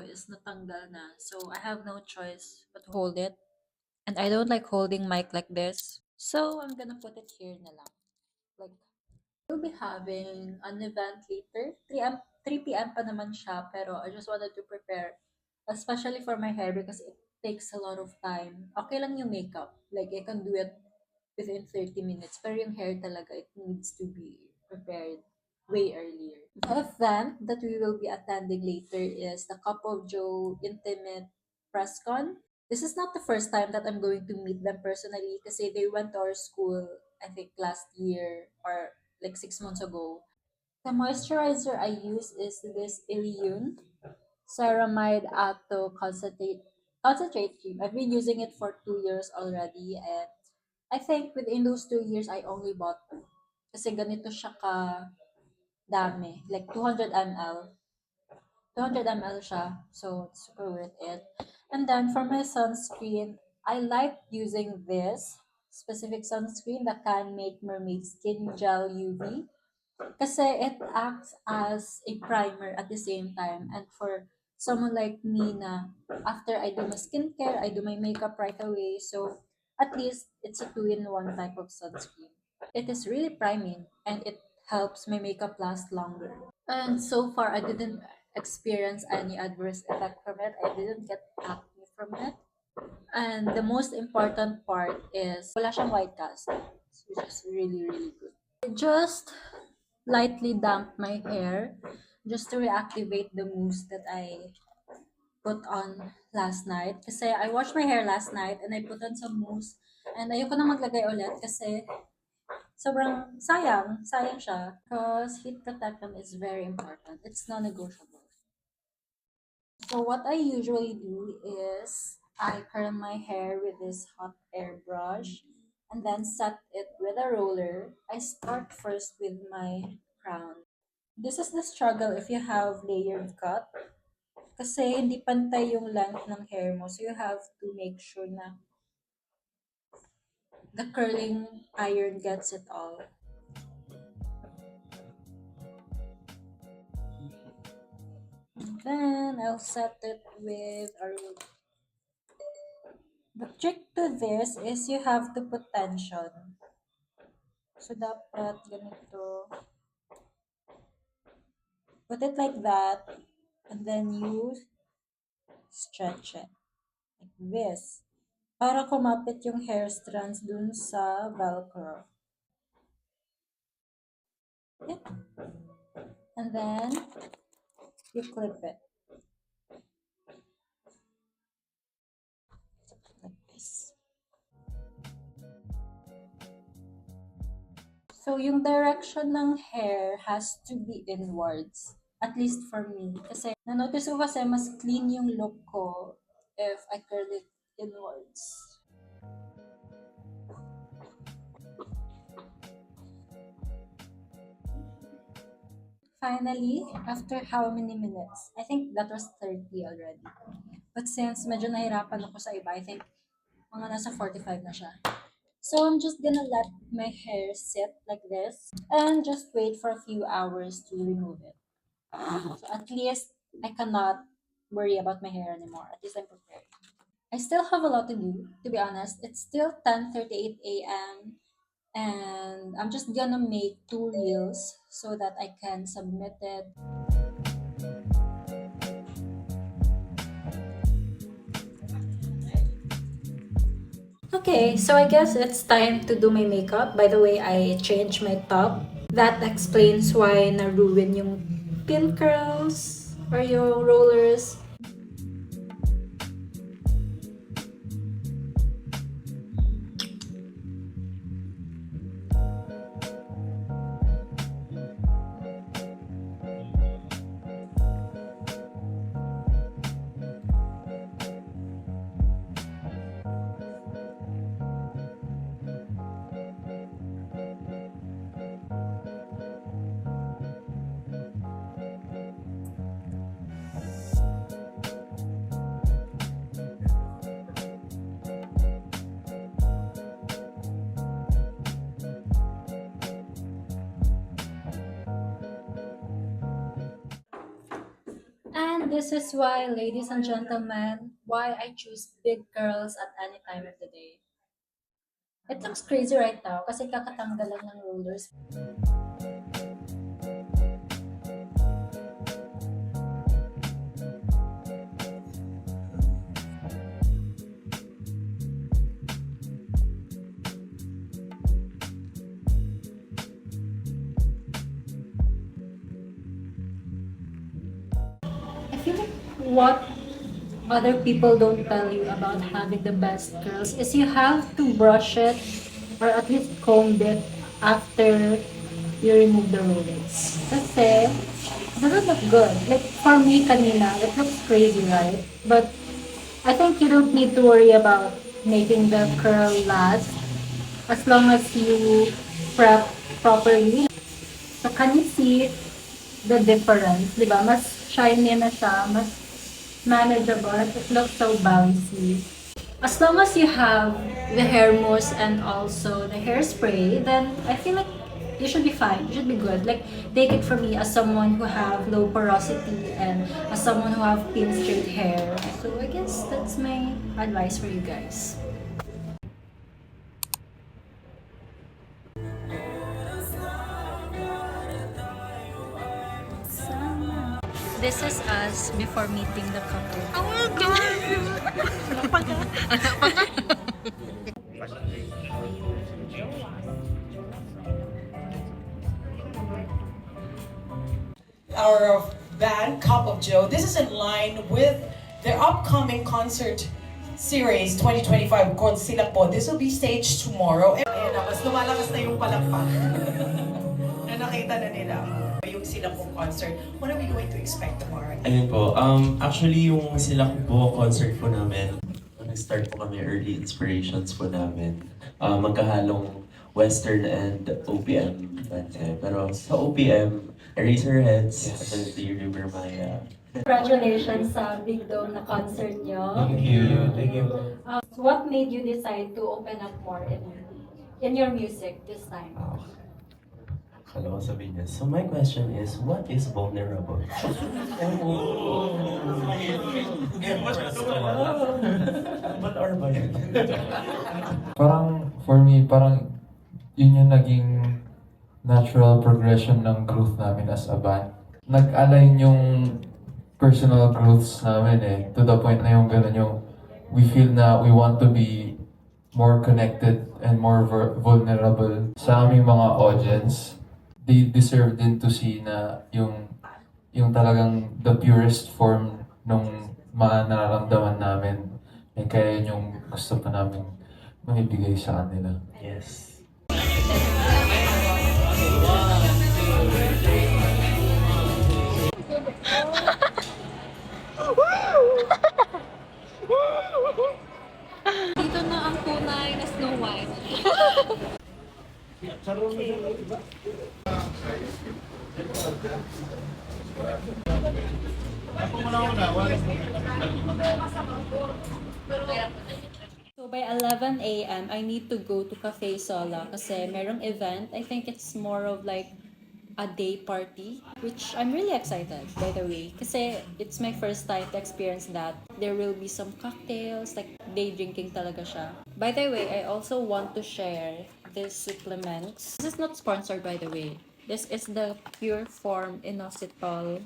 is natanggal na. So I have no choice but to hold it. And I don't like holding mic like this. So I'm gonna put it here na lang. Like, we'll be having an event later. 3 p.m. pa naman siya, pero I just wanted to prepare, especially for my hair because it takes a lot of time. Okay lang yung makeup. Like, I can do it within 30 minutes. Pero yung hair talaga, it needs to be prepared way earlier. The event that we will be attending later is the Cup of Joe Intimate Press Con. This is not the first time that I'm going to meet them personally kasi they went to our school, I think, last year or like 6 months ago. The moisturizer I use is this Ilion Ceramide Ato Concentrate Cream. I've been using it for 2 years already, and I think within those 2 years, I only bought kasi ganito siya ka dami, like 200 ml. 200 ml siya, so it's super worth it. And then for my sunscreen, I like using this specific sunscreen, the Can Make Mermaid Skin Gel UV. Kasi it acts as a primer at the same time. And for someone like me na after I do my skincare, I do my makeup right away. So at least it's a two-in-one type of sunscreen. It is really priming and it helps my makeup last longer. And so far, I didn't experience any adverse effect from it. I didn't get acne from it. And the most important part is wala siyang white cast, which is really, really good. I just lightly damp my hair just to reactivate the mousse that I put on last night. Kasi I washed my hair last night and I put on some mousse. And ayoko na maglagay ulit kasi sobrang sayang siya. Because heat protection is very important. It's non-negotiable. So what I usually do is I curl my hair with this hot air brush and then set it with a roller. I start first with my crown. This is the struggle if you have layered cut. Kasi hindi pantay yung length ng hair mo. So you have to make sure na the curling iron gets it all. And then I'll set it with a roller. The trick to this is you have to put tension. So dapat ganito. Put it like that and then you stretch it like this. Para kumapit yung hair strands dun sa velcro. Yeah. And then you clip it. Like this. So, yung direction ng hair has to be inwards. At least for me. Kasi, na-notice ko kasi mas clean yung look ko if I curl it inwards. Finally, after how many minutes? I think that was 30 already. But since medyo nahirapan ako sa iba, I think mga nasa 45 na siya. So I'm just gonna let my hair sit like this and just wait for a few hours to remove it. So at least I cannot worry about my hair anymore. At least I'm prepared. I still have a lot to do, to be honest. It's still 10:38 a.m. and I'm just gonna make 2 reels so that I can submit it. Okay, so I guess it's time to do my makeup. By the way, I changed my top. That explains why na-ruin yung pin curls or yung rollers. This is why, ladies and gentlemen, why I choose big curls at any time of the day. It looks crazy right now kasi kakatanggal lang ng rollers. I feel like what other people don't tell you about having the best curls is you have to brush it or at least comb it after you remove the rollers. Kasi, it doesn't look good. Like, for me kanina, it looks crazy, right? But, I think you don't need to worry about making the curl last as long as you prep properly. So, can you see the difference? Di ba? Mas shiny na siya, mas manageable. It looks so bouncy. As long as you have the hair mousse and also the hairspray, then I feel like you should be fine. You should be good. Like, take it from me as someone who have low porosity and as someone who have pin straight hair. So I guess that's my advice for you guys. This is us before meeting the couple. Oh my god! Our band, Cup of Joe. This is in line with their upcoming concert series 2025 called Sila Po. This will be staged tomorrow. Ayan na, mas lumalakas na yung palakpak. Na nakita na nila yung Sila Po concert. What are we going to expect tomorrow? Ayun po, actually yung Sila po concert po namin, nag-start po kami early inspirations po namin. Magkahalong Western and OPM. Pero sa OPM, Eraserheads, yes. Do you remember my... Congratulations sa Big Dome na concert nyo. Thank you, thank you. What made you decide to open up more in your music this time? Akala ko sabihin niya. So my question is, what is vulnerable? What are ba yun? Parang, for me, parang yun yung naging natural progression ng growth namin as a band. Nag-align yung personal growths namin to the point na yung gano'n yung we feel na we want to be more connected and more vulnerable sa aming mga audience. They deserve din to see na yung talagang the purest form nung mga nararamdaman namin. Kaya yun yung gusto pa namin maibigay sa kanila. Yes. Dito na ang tunay na Snow White. So by 11 a.m. I need to go to Cafe Sola kasi merong event. I think it's more of like a day party, which I'm really excited, by the way. Kasi it's my first time to experience that. There will be some cocktails, like day drinking talaga siya. By the way, I also want to share these supplements. This is not sponsored, by the way. This is the Pure Form Inositol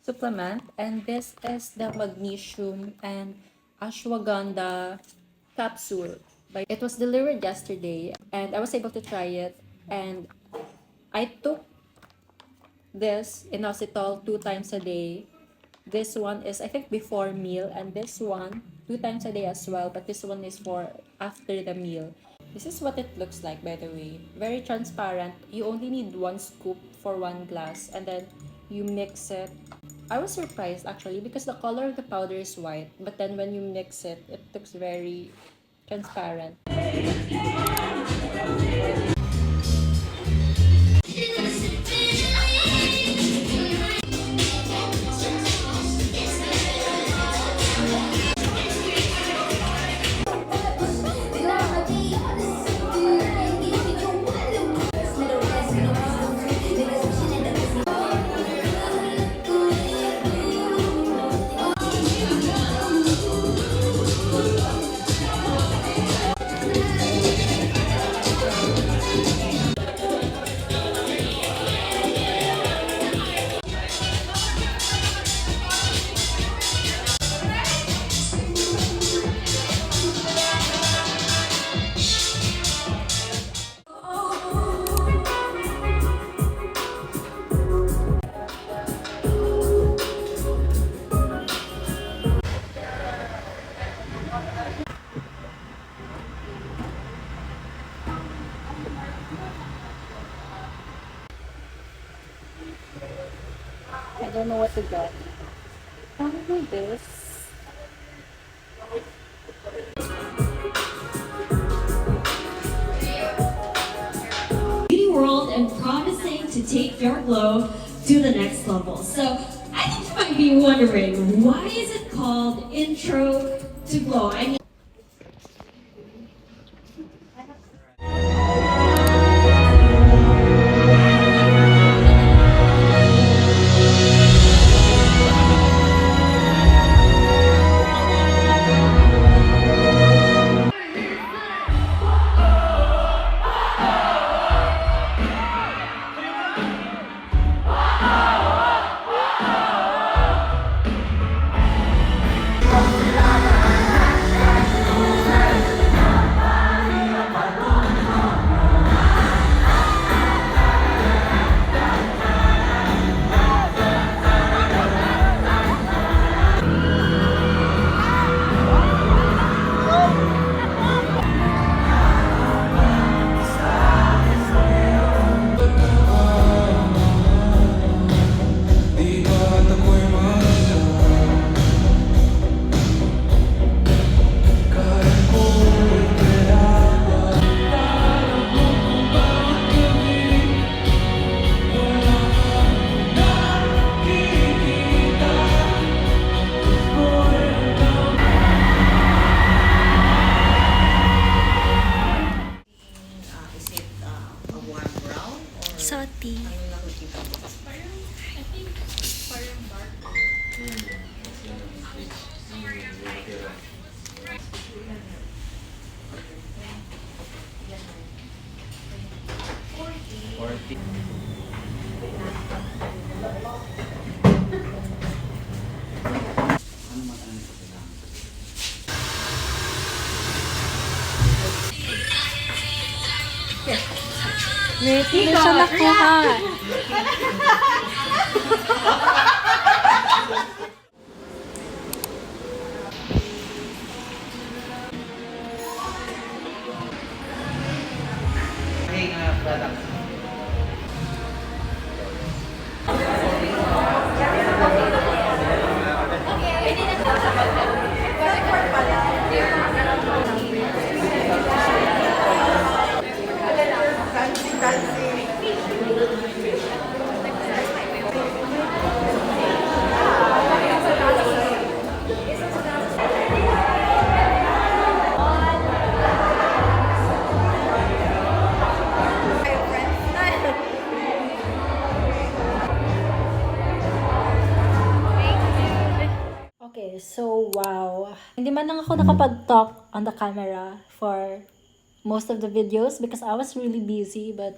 supplement. And this is the magnesium and ashwagandha capsule. It was delivered yesterday and I was able to try it. And I took this inositol 2 times a day. This one is, I think, before meal, and this one 2 times a day as well, but this one is for after the meal. This is what it looks like, by the way. Very transparent. You only need 1 scoop for 1 glass, and then you mix it. I was surprised, actually, because the color of the powder is white, but then when you mix it, it looks very transparent. don't know what to get. Probably this. Beauty world and promising to take your glow to the next level. So I think you might be wondering, why is it called Intro to Glow? I mean, Is it a warm brown or Salty. ano yung nakikita mo? Wait, hindi siya nakuha. Okay, so wow. Hindi man lang ako nakapag-talk on the camera for most of the videos because I was really busy, but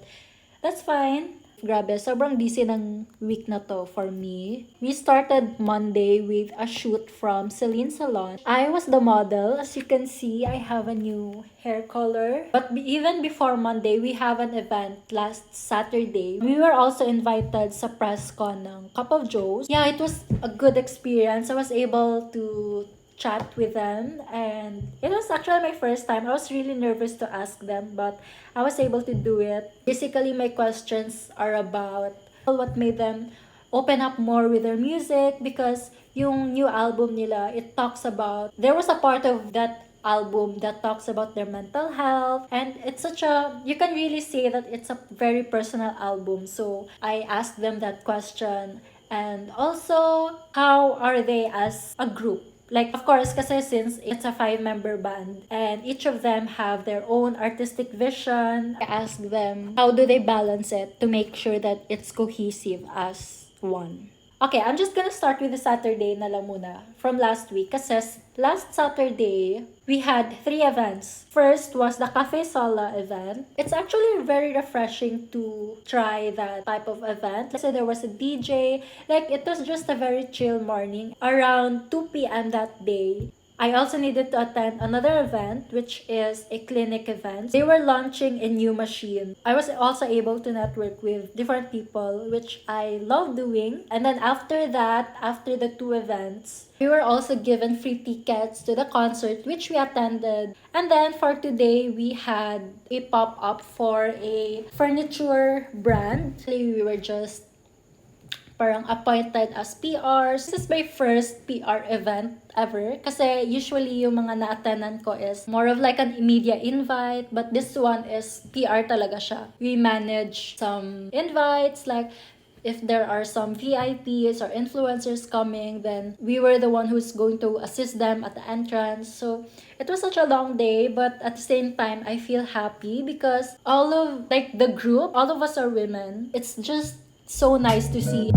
that's fine. Grabe, sobrang busy ng week na to for me. We started Monday with a shoot from Celine Salon. I was the model. As you can see, I have a new hair color. But even before Monday, we have an event last Saturday. We were also invited sa press con ng Cup of Joe's. Yeah, it was a good experience. I was able to chat with them and it was actually my first time. I was really nervous to ask them, but I was able to do it. Basically, my questions are about what made them open up more with their music because yung new album nila, it talks about, there was a part of that album that talks about their mental health, and it's such a, you can really say that it's a very personal album. So I asked them that question, and also how are they as a group. Like, of course, kasi since it's a 5-member band and each of them have their own artistic vision, I asked them how do they balance it to make sure that it's cohesive as one. Okay, I'm just gonna start with the Saturday na lang muna from last week. Kasi last Saturday, we had 3 events. First was the Cafe Sola event. It's actually very refreshing to try that type of event. Kasi there was a DJ. Like, it was just a very chill morning. Around 2 p.m. that day, I also needed to attend another event, which is a clinic event. They were launching a new machine. I was also able to network with different people, which I love doing. And then after that, after the 2 events, we were also given free tickets to the concert, which we attended. And then for today, we had a pop-up for a furniture brand. We were just parang appointed as PRs. This is my first PR event ever. Kasi usually yung mga na-attendan ko is more of like an media invite, but this one is PR talaga siya. We manage some invites, like if there are some VIPs or influencers coming, then we were the one who's going to assist them at the entrance. So it was such a long day, but at the same time, I feel happy because all of like the group, all of us are women. It's just so nice to see.